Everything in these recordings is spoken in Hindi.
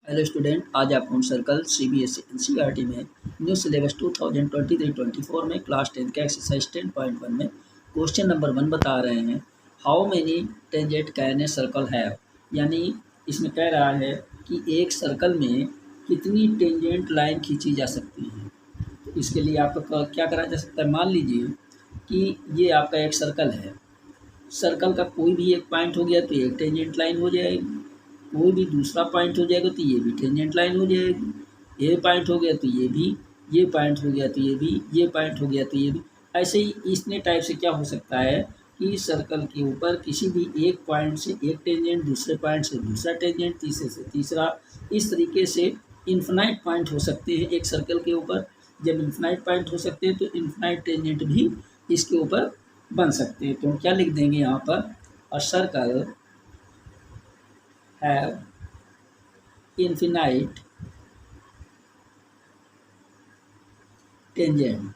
हेलो स्टूडेंट, आज आप हम सर्कल सीबीएसई एनसीईआरटी में न्यू सिलेबस 2023-24 में क्लास 10 का एक्सरसाइज 10.1 में क्वेश्चन नंबर 1 बता रहे हैं। How many tangent can a circle have, यानी इसमें कह रहा है कि एक सर्कल में कितनी टेंजेंट लाइन खींची जा सकती है। तो इसके लिए आपका क्या करा जा सकता है, मान लीजिए कि ये आपका एक सर्कल है। सर्कल का कोई भी एक पॉइंट हो गया तो एक टेंजेंट लाइन हो जाएगी, कोई भी दूसरा पॉइंट हो जाएगा तो ये भी टेंजेंट लाइन हो जाएगी। ये पॉइंट हो गया तो ये भी, ये पॉइंट हो गया तो ये भी, ये पॉइंट हो गया तो ये भी। ऐसे ही इतने टाइप से क्या हो सकता है कि सर्कल के ऊपर किसी भी एक पॉइंट से एक टेंजेंट, दूसरे पॉइंट से दूसरा टेंजेंट, तीसरे से तीसरा, इस तरीके से इन्फिनाइट पॉइंट हो सकते हैं एक सर्कल के ऊपर। जब इन्फिनाइट पॉइंट हो सकते हैं तो इन्फिनाइट टेंजेंट भी इसके ऊपर बन सकते हैं। तो हम क्या लिख देंगे यहाँ पर, a circle have infinite tangent,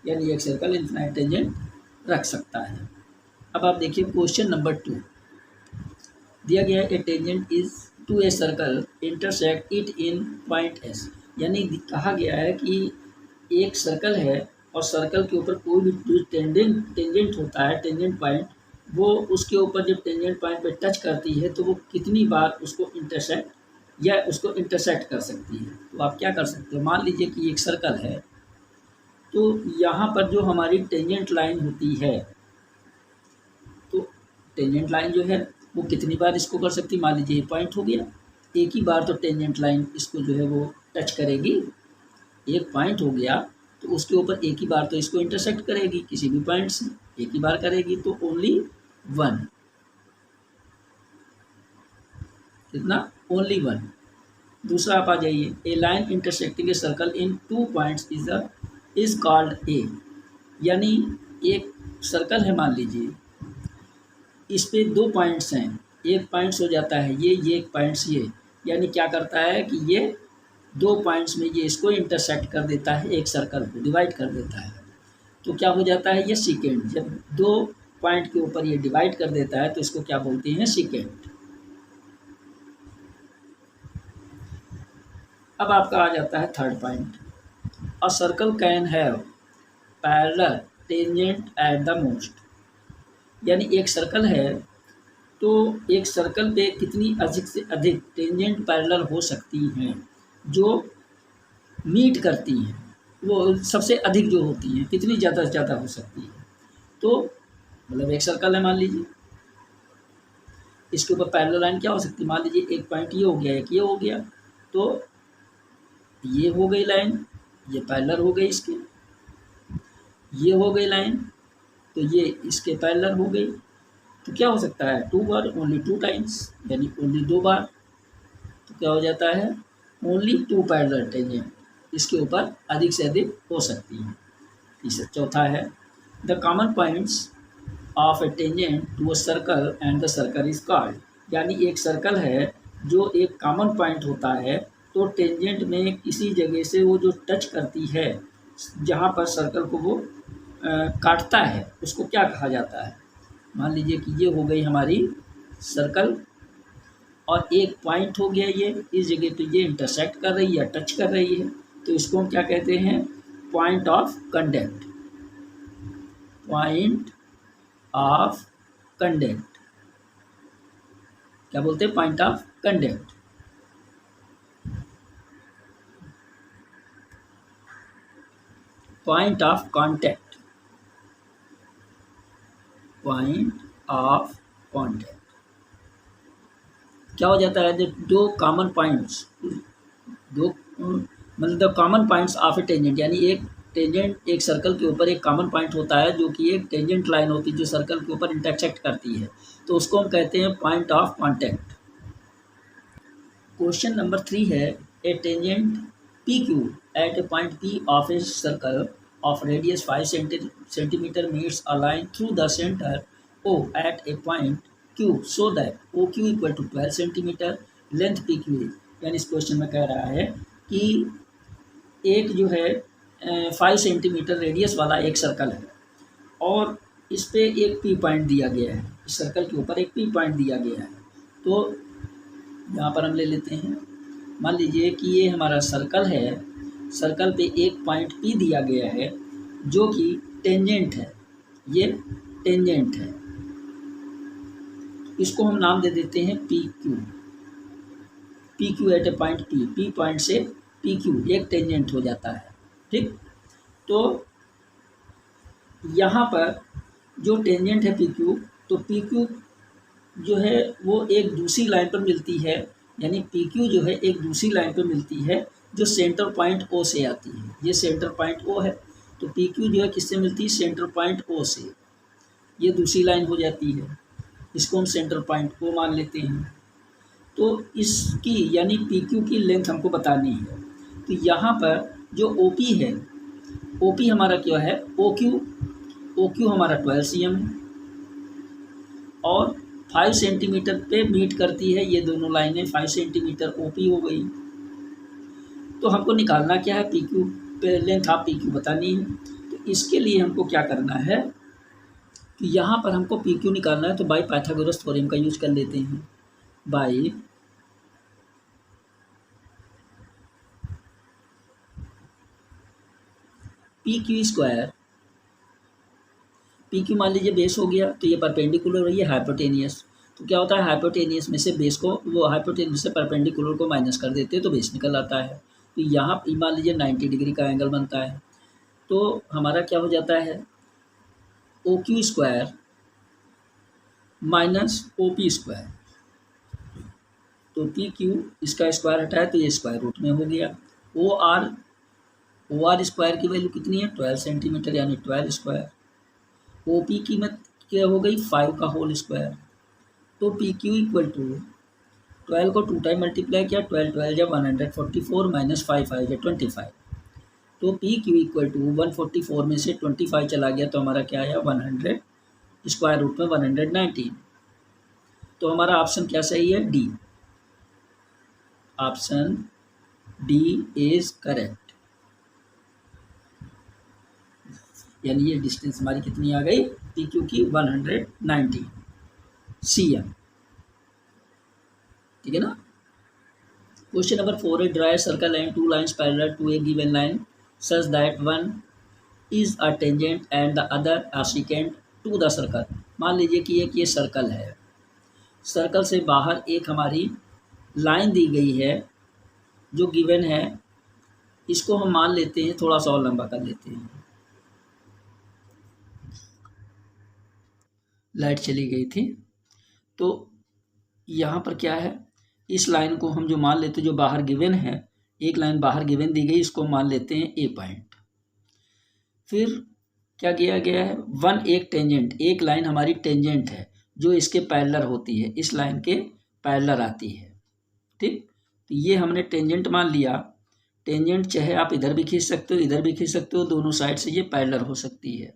यानी एक सर्कल इन्फिनाइट टेंजेंट रख सकता है। अब आप देखिए क्वेश्चन नंबर 2 दिया गया है, a tangent is to a circle intersect it in points, यानी कहा गया है कि एक सर्कल है और सर्कल के ऊपर कोई भी जो टेंजेंट होता है, टेंजेंट पॉइंट, वो उसके ऊपर जब टेंजेंट पॉइंट पे टच करती है तो वो कितनी बार उसको इंटरसेक्ट या उसको इंटरसेक्ट कर सकती है। तो आप क्या कर सकते हो, मान लीजिए कि एक सर्कल है, तो यहाँ पर जो हमारी टेंजेंट लाइन होती है, तो टेंजेंट लाइन जो है वो कितनी बार इसको कर सकती है। मान लीजिए ये पॉइंट हो गया, एक ही बार तो टेंजेंट लाइन इसको जो है वो टच करेगी। एक पॉइंट हो गया तो उसके ऊपर एक ही बार तो इसको इंटरसेक्ट करेगी, किसी भी पॉइंट से एक ही बार करेगी, तो ओनली वन। कितना, ओनली वन। दूसरा आप आ जाइए, a line intersecting a circle in two points is called a, यानी एक सर्कल है, मान लीजिए इस पे दो पॉइंट्स हैं, एक पॉइंट्स हो जाता है ये एक पॉइंट्स ये, यानी क्या करता है कि ये दो पॉइंट्स में ये इसको इंटरसेक्ट कर देता है, एक सर्कल को डिवाइड कर देता है। तो क्या हो जाता है, ये सीकेंड। जब दो पॉइंट के ऊपर ये डिवाइड कर देता है तो इसको क्या बोलते हैं, सीकेंड। अब आपका आ जाता है third point, a circle can have parallel tangent at the most, यानी एक सर्कल है तो एक सर्कल पे कितनी अधिक से अधिक टेंजेंट पैरेलल हो सकती हैं जो मीट करती हैं, वो सबसे अधिक जो होती हैं कितनी ज़्यादा से ज़्यादा हो सकती है। तो मतलब एक सर्कल है, मान लीजिए इसके ऊपर पैरेलल लाइन क्या हो सकती है, मान लीजिए एक पॉइंट ये हो गया, एक ये हो गया, तो ये हो गई लाइन, ये पैरेलल हो गई इसके, ये हो गई लाइन, तो ये इसके पैरेलल हो गई। तो क्या हो सकता है, टू बार, ओनली टू टाइम्स, यानी ओनली दो बार। तो क्या हो जाता है, ओनली टू पैरेलल टेंजेंट इसके ऊपर अधिक से अधिक हो सकती है। तीसरा चौथा है, the common points of a tangent to a circle and the circle is called, यानी एक सर्कल है जो एक कॉमन पॉइंट होता है, तो टेंजेंट में किसी जगह से वो जो टच करती है, जहाँ पर सर्कल को वो काटता है, उसको क्या कहा जाता है। मान लीजिए कि ये हो गई हमारी सर्कल और एक पॉइंट हो गया ये, इस जगह पे ये इंटरसेक्ट कर रही है, टच कर रही है, तो इसको हम क्या कहते हैं, point of contact. Point of contact क्या बोलते हैं, point of contact. Point of contact, point of contact क्या हो जाता है, जब दो कॉमन पॉइंट्स, दो मतलब the common points of a tangent, यानी एक टेंजेंट एक सर्कल के ऊपर एक कॉमन पॉइंट होता है जो कि एक टेंजेंट लाइन होती है जो सर्कल के ऊपर इंटरसेक्ट करती है, तो उसको हम कहते हैं point of contact. Question number 3 है, a tangent P Q at a point P of a circle of radius 5 centimeter meets a line through the center O at a point Q so that OQ equal to 12 centimeter length PQ is, यानी इस क्वेश्चन में कह रहा है कि एक जो है 5 सेंटीमीटर रेडियस वाला एक सर्कल है और इस पर एक पी पॉइंट दिया गया है, इस सर्कल के ऊपर एक पी पॉइंट दिया गया है। तो यहाँ पर हम ले लेते हैं, मान लीजिए कि ये हमारा सर्कल है, सर्कल पे एक पॉइंट P दिया गया है जो कि टेंजेंट है, ये टेंजेंट है, इसको हम नाम दे देते हैं PQ। PQ eight a point P point से PQ एक टेंजेंट हो जाता है, ठीक। तो यहाँ पर जो टेंजेंट है PQ, तो PQ जो है वो एक दूसरी लाइन पर मिलती है, यानी PQ जो है एक दूसरी लाइन पर मिलती है जो सेंटर पॉइंट O से आती है। ये सेंटर पॉइंट O है, तो PQ जो है किससे मिलती है, सेंटर पॉइंट O से, ये दूसरी लाइन हो जाती है, इसको हम सेंटर पॉइंट O मान लेते हैं। तो इसकी यानी PQ की लेंथ हमको बतानी है, तो यहाँ पर जो OP है, OP हमारा क्या है, OQ हमारा 12 cm है और 5 सेंटीमीटर पे मीट करती है ये दोनों लाइनें, 5 सेंटीमीटर OP हो गई। तो हमको निकालना क्या है, PQ पे लेंथ ऑफ PQ बतानी है। तो इसके लिए हमको क्या करना है कि यहाँ पर हमको PQ निकालना है, तो बाई पाइथागोरस थ्योरम का यूज कर लेते हैं। बाई PQ स्क्वायर, PQ मान लीजिए बेस हो गया, तो ये परपेंडिकुलर और ये हाइपोटेनियस। तो क्या होता है, हाइपोटेनियस में से बेस को, वो हाइपोटेनियस से परपेंडिकुलर को माइनस कर देते हैं तो बेस निकल आता है। तो यहाँ मान लीजिए 90 डिग्री का एंगल बनता है, तो हमारा क्या हो जाता है, OQ square minus OP square. तो PQ इसका स्क्वायर हटाया तो ये स्क्वायर रूट में हो गया। OR स्क्वायर की वैल्यू कितनी है, 12 सेंटीमीटर, यानी 12 स्क्वायर। OP की मत क्या हो गई, 5 का होल स्क्वायर। तो PQ इक्वल टू 12 को 2 टाइम मल्टीप्लाई किया, 12 जब 144 माइनस 5 आएगा 25। तो PQ इक्वल टू 144 में से 25 चला गया तो हमारा क्या आया, 100, स्क्वायर रूट में 119। तो हमारा ऑप्शन क्या सही है, D, option D is correct. यानी ये डिस्टेंस हमारी कितनी आ गई, PQ की 190 cm, ठीक है ना। क्वेश्चन नंबर 4 है, draw a circle and 2 lines parallel to a given line such that one is a tangent and the other a secant to the circle. मान लीजिए कि एक ये सर्कल है, सर्कल से बाहर एक हमारी लाइन दी गई है जो गिवन है, इसको हम मान लेते हैं, थोड़ा सा और लंबा कर लेते हैं। लाइट चली गई थी, तो यहाँ पर क्या है, इस लाइन को हम जो मान लेते हैं, जो बाहर गिवन है, एक लाइन बाहर गिवन दी गई, इसको मान लेते हैं ए पॉइंट। फिर क्या किया गया है, एक टेंजेंट, एक लाइन हमारी टेंजेंट है जो इसके पैरेलल होती है, इस लाइन के पैरेलल आती है, ठीक। तो ये हमने टेंजेंट मान लिया। टेंजेंट चाहे आप इधर भी खींच सकते हो, इधर भी खींच सकते हो, दोनों साइड से ये पैरेलल हो सकती है।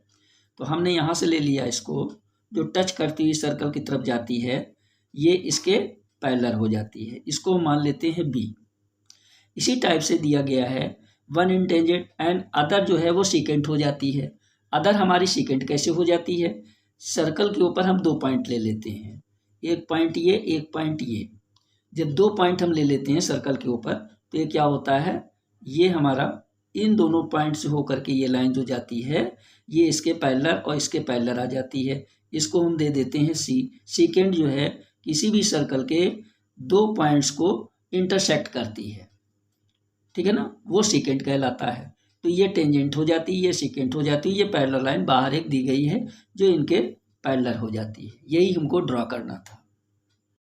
तो हमने यहाँ से ले लिया इसको, जो टच करती हुई सर्कल की तरफ जाती है ये इसके पैरेलल हो जाती है, इसको मान लेते हैं बी। इसी टाइप से दिया गया है one in tangent and other जो है वो सीकेंट हो जाती है। अदर हमारी सीकेंट कैसे हो जाती है, सर्कल के ऊपर हम 2 पॉइंट ले लेते हैं, एक पॉइंट ये, एक पॉइंट ये। जब 2 पॉइंट हम ले लेते हैं सर्कल के ऊपर तो ये क्या होता है, ये हमारा इन दोनों पॉइंट से होकर के ये लाइन जो जाती है ये इसके पैरेलल और इसके पैरेलल आ जाती है, इसको हम दे देते हैं सी। सीकेंट जो है किसी भी सर्कल के 2 पॉइंट्स को इंटरसेक्ट करती है, ठीक है ना, वो सीकेंट कहलाता है। तो ये टेंजेंट हो जाती है, ये सीकेंट हो जाती है, ये पैरेलल लाइन बाहर एक दी गई है जो इनके पैरेलल हो जाती है। यही हमको ड्रॉ करना था।